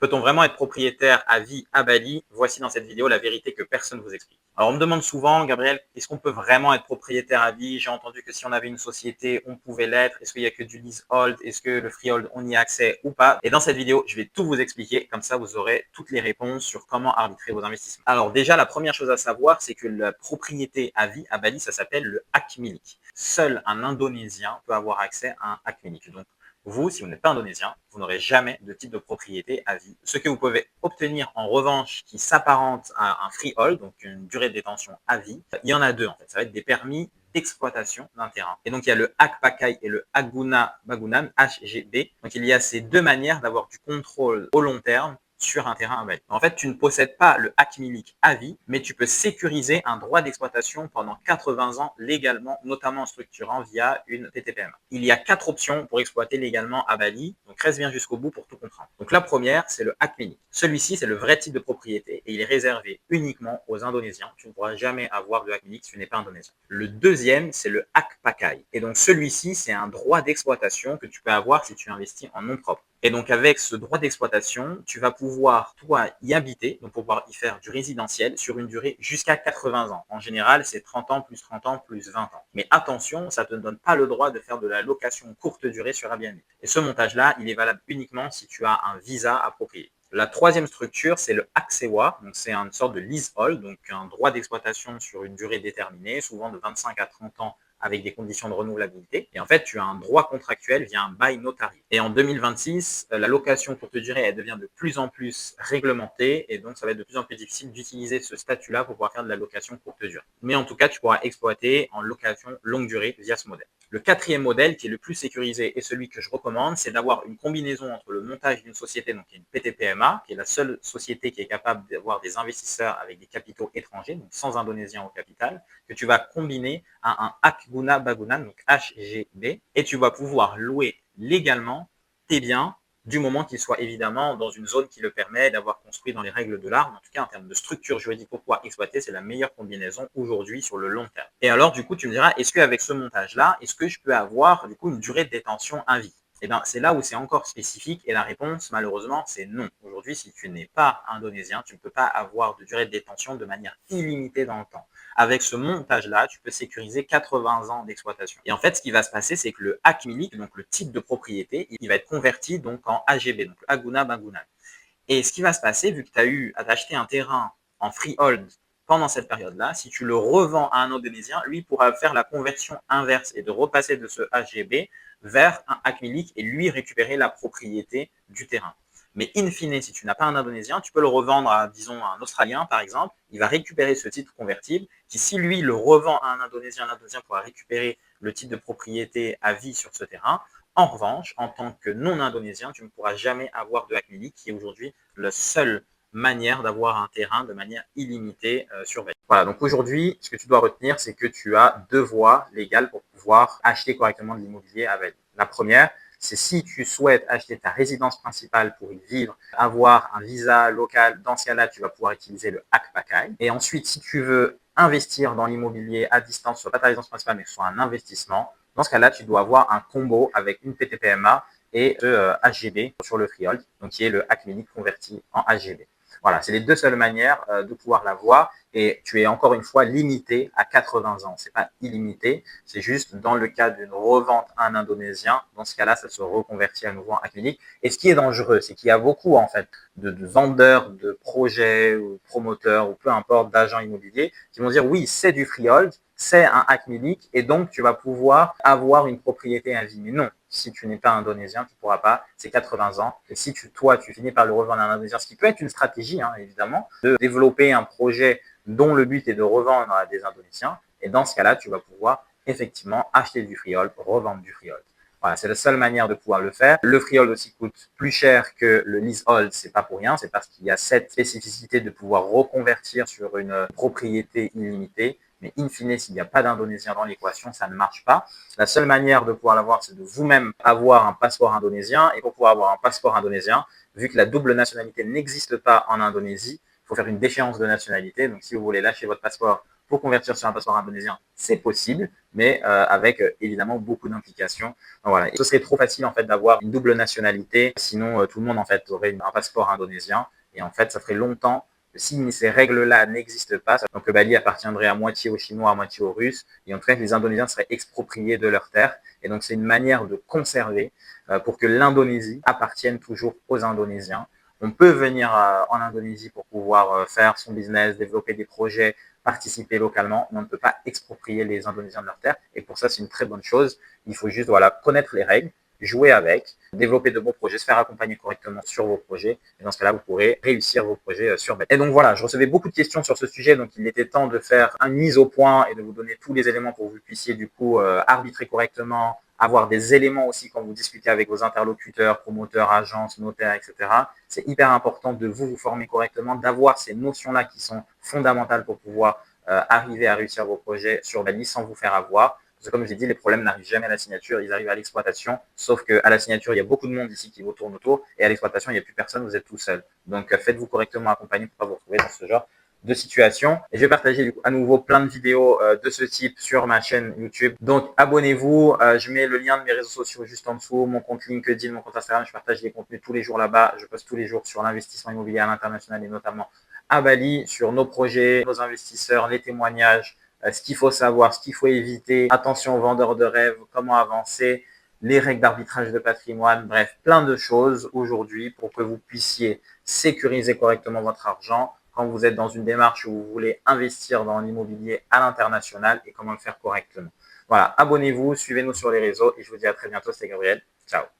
Peut-on vraiment être propriétaire à vie à Bali? Voici dans cette vidéo la vérité que personne ne vous explique. Alors on me demande souvent, Gabriel, est-ce qu'on peut vraiment être propriétaire à vie? J'ai entendu que si on avait une société, on pouvait l'être. Est-ce qu'il n'y a que du leasehold? Est-ce que le freehold, on y a accès ou pas? Et dans cette vidéo, je vais tout vous expliquer. Comme ça, vous aurez toutes les réponses sur comment arbitrer vos investissements. Alors déjà, la première chose à savoir, c'est que la propriété à vie à Bali, ça s'appelle le hak milik. Seul un Indonésien peut avoir accès à un hak milik. Donc vous, si vous n'êtes pas indonésien, vous n'aurez jamais de titre de propriété à vie. Ce que vous pouvez obtenir en revanche qui s'apparente à un freehold, donc une durée de détention à vie, il y en a deux en fait. Ça va être des permis d'exploitation d'un terrain. Et donc il y a le Hak Pakai et le Haguna Bagunan, HGB. Donc il y a ces deux manières d'avoir du contrôle au long terme sur un terrain à Bali. En fait, tu ne possèdes pas le hak milik à vie, mais tu peux sécuriser un droit d'exploitation pendant 80 ans légalement, notamment en structurant via une PTPMA. Il y a 4 options pour exploiter légalement à Bali, donc reste bien jusqu'au bout pour tout comprendre. Donc la première, c'est le hak milik. Celui-ci, c'est le vrai type de propriété et il est réservé uniquement aux Indonésiens. Tu ne pourras jamais avoir de hak milik si tu n'es pas indonésien. Le deuxième, c'est le hak pakai. Et donc celui-ci, c'est un droit d'exploitation que tu peux avoir si tu investis en nom propre. Et donc, avec ce droit d'exploitation, tu vas pouvoir, toi, y habiter, donc pouvoir y faire du résidentiel sur une durée jusqu'à 80 ans. En général, c'est 30 ans plus 30 ans plus 20 ans. Mais attention, ça ne te donne pas le droit de faire de la location courte durée sur Airbnb. Et ce montage-là, il est valable uniquement si tu as un visa approprié. La troisième structure, c'est le hak sewa. Donc, c'est une sorte de leasehold, donc un droit d'exploitation sur une durée déterminée, souvent de 25 à 30 ans avec des conditions de renouvelabilité. Et en fait, tu as un droit contractuel via un bail notarié. Et en 2026, la location courte durée, elle devient de plus en plus réglementée et donc ça va être de plus en plus difficile d'utiliser ce statut-là pour pouvoir faire de la location courte durée. Mais en tout cas, tu pourras exploiter en location longue durée via ce modèle. Le quatrième modèle, qui est le plus sécurisé et celui que je recommande, c'est d'avoir une combinaison entre le montage d'une société, donc une PTPMA, qui est la seule société qui est capable d'avoir des investisseurs avec des capitaux étrangers, donc sans indonésien au capital, que tu vas combiner à un Haguna Bagunan, donc HGB, et tu vas pouvoir louer légalement tes biens du moment qu'ils soient évidemment dans une zone qui le permet d'avoir construit dans les règles de l'art. En tout cas, en termes de structure juridique pour pouvoir exploiter, c'est la meilleure combinaison aujourd'hui sur le long terme. Et alors, du coup, tu me diras, est-ce qu'avec ce montage-là, est-ce que je peux avoir du coup une durée de détention à vie? Eh bien, c'est là où c'est encore spécifique et la réponse, malheureusement, c'est non. Aujourd'hui, si tu n'es pas indonésien, tu ne peux pas avoir de durée de détention de manière illimitée dans le temps. Avec ce montage-là, tu peux sécuriser 80 ans d'exploitation. Et en fait, ce qui va se passer, c'est que le hak milik, donc le type de propriété, il va être converti donc en HGB, donc Haguna Bagunan. Et ce qui va se passer, vu que tu as eu à acheter un terrain en freehold pendant cette période-là, si tu le revends à un Indonésien, lui pourra faire la conversion inverse et de repasser de ce HGB vers un hak milik et lui récupérer la propriété du terrain. Mais in fine, si tu n'as pas un Indonésien, tu peux le revendre à, disons, un Australien, par exemple. Il va récupérer ce titre convertible qui, si lui le revend à un Indonésien pourra récupérer le titre de propriété à vie sur ce terrain. En revanche, en tant que non-indonésien, tu ne pourras jamais avoir de hak milik, qui est aujourd'hui la seule manière d'avoir un terrain de manière illimitée sur Bali. Voilà, donc aujourd'hui, ce que tu dois retenir, c'est que tu as 2 voies légales pour pouvoir acheter correctement de l'immobilier à Bali. La première, c'est si tu souhaites acheter ta résidence principale pour y vivre, avoir un visa local, dans ce cas-là, tu vas pouvoir utiliser le hak pakai. Et ensuite, si tu veux investir dans l'immobilier à distance, soit pas ta résidence principale, mais soit un investissement, dans ce cas-là, tu dois avoir un combo avec une PTPMA et le HGB sur le freehold, donc qui est le hak milik converti en HGB. Voilà, c'est les deux seules manières de pouvoir l'avoir et tu es encore une fois limité à 80 ans. C'est pas illimité, c'est juste dans le cas d'une revente à un Indonésien, dans ce cas-là, ça se reconvertit à nouveau en hak milik. Et ce qui est dangereux, c'est qu'il y a beaucoup en fait de vendeurs de projets ou promoteurs ou peu importe d'agents immobiliers qui vont dire oui, c'est du freehold, c'est un hak milik et donc tu vas pouvoir avoir une propriété à vie. Mais non, si tu n'es pas indonésien, tu ne pourras pas, c'est 80 ans. Et si tu finis par le revendre à un indonésien, ce qui peut être une stratégie, hein, évidemment, de développer un projet dont le but est de revendre à des Indonésiens. Et dans ce cas-là, tu vas pouvoir effectivement acheter du freehold, revendre du freehold. Voilà, c'est la seule manière de pouvoir le faire. Le freehold aussi coûte plus cher que le leasehold, c'est pas pour rien, c'est parce qu'il y a cette spécificité de pouvoir reconvertir sur une propriété illimitée. Mais in fine, s'il n'y a pas d'Indonésien dans l'équation, ça ne marche pas. La seule manière de pouvoir l'avoir, c'est de vous-même avoir un passeport indonésien. Et pour pouvoir avoir un passeport indonésien, vu que la double nationalité n'existe pas en Indonésie, il faut faire une déchéance de nationalité. Donc, si vous voulez lâcher votre passeport pour convertir sur un passeport indonésien, c'est possible, mais avec évidemment beaucoup d'implications. Voilà. Et ce serait trop facile en fait d'avoir une double nationalité, sinon tout le monde en fait aurait un passeport indonésien et en fait ça ferait longtemps que si ces règles-là n'existent pas, donc le Bali appartiendrait à moitié aux Chinois, à moitié aux Russes, et en fait les Indonésiens seraient expropriés de leurs terres. Et donc c'est une manière de conserver pour que l'Indonésie appartienne toujours aux Indonésiens. On peut venir en Indonésie pour pouvoir faire son business, développer des projets, participer localement, mais on ne peut pas exproprier les Indonésiens de leurs terres. Et pour ça, c'est une très bonne chose. Il faut juste connaître les règles, jouer avec, développer de bons projets, se faire accompagner correctement sur vos projets. Et dans ce cas-là, vous pourrez réussir vos projets sur Bali. Et donc voilà, je recevais beaucoup de questions sur ce sujet, donc il était temps de faire une mise au point et de vous donner tous les éléments pour que vous puissiez du coup arbitrer correctement, avoir des éléments aussi quand vous discutez avec vos interlocuteurs, promoteurs, agences, notaires, etc. C'est hyper important de vous former correctement, d'avoir ces notions-là qui sont fondamentales pour pouvoir arriver à réussir vos projets sur Bali sans vous faire avoir. Parce que comme je l'ai dit, les problèmes n'arrivent jamais à la signature, ils arrivent à l'exploitation. Sauf qu'à la signature, il y a beaucoup de monde ici qui vous tourne autour. Et à l'exploitation, il n'y a plus personne, vous êtes tout seul. Donc faites-vous correctement accompagner pour ne pas vous retrouver dans ce genre de situation. Et je vais partager du coup, à nouveau plein de vidéos de ce type sur ma chaîne YouTube. Donc abonnez-vous, je mets le lien de mes réseaux sociaux juste en dessous, mon compte LinkedIn, mon compte Instagram, je partage des contenus tous les jours là-bas. Je poste tous les jours sur l'investissement immobilier à l'international et notamment à Bali, sur nos projets, nos investisseurs, les témoignages, ce qu'il faut savoir, ce qu'il faut éviter, attention aux vendeurs de rêves, comment avancer, les règles d'arbitrage de patrimoine, bref, plein de choses aujourd'hui pour que vous puissiez sécuriser correctement votre argent quand vous êtes dans une démarche où vous voulez investir dans l'immobilier à l'international et comment le faire correctement. Voilà, abonnez-vous, suivez-nous sur les réseaux et je vous dis à très bientôt, c'est Gabriel. Ciao.